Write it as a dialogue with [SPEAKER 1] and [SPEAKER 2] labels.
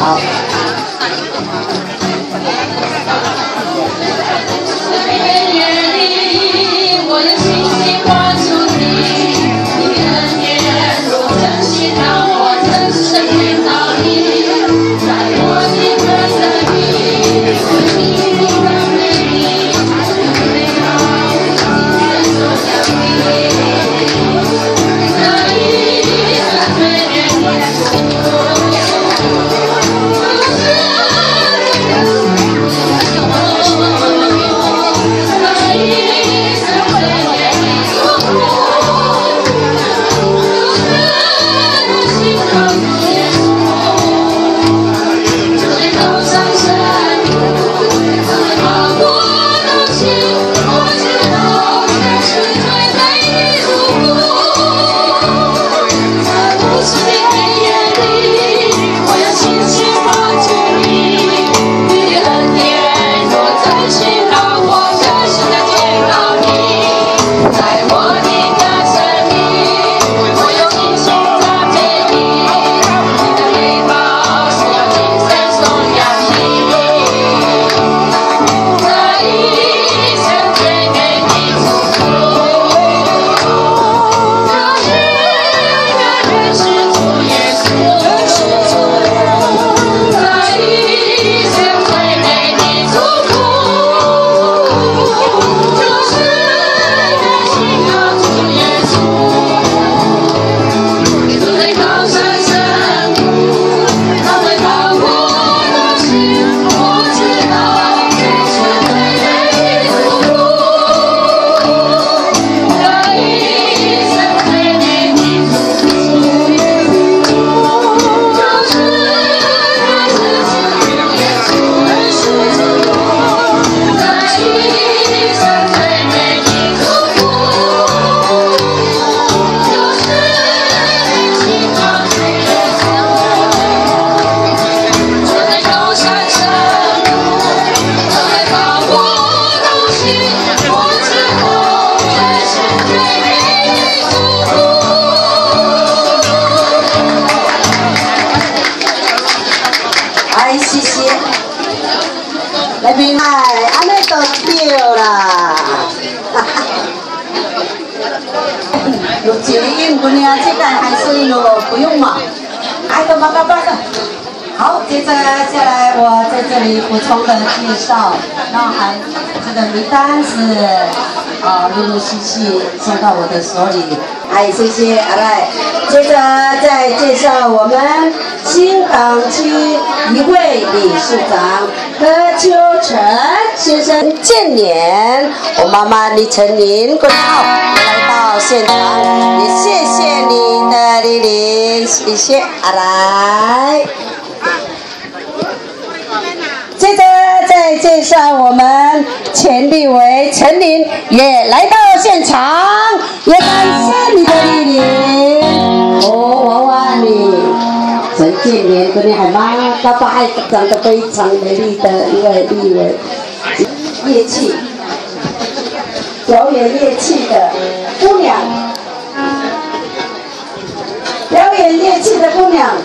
[SPEAKER 1] 好。谢谢，来宾哎，安尼都对啦。有捷运不呢？这个还是有不用嘛？哎，都麻烦了。好，接着下来我在这里补充的介绍，那孩子的名单是陆陆续续送到我的手里。哎，谢谢，来，接着再介绍我们新港区议会理事长何秋成先生建年，我妈妈李成林过号来到现场，也谢谢你的莅临，谢谢，来。接着再介绍我们前立委陈琳也来到现场，也感谢你的莅临。哦，娃娃你陈建年跟你还蛮爸爸还长得非常美丽的一位立委，乐器表演乐器的姑娘，表演乐器的姑娘。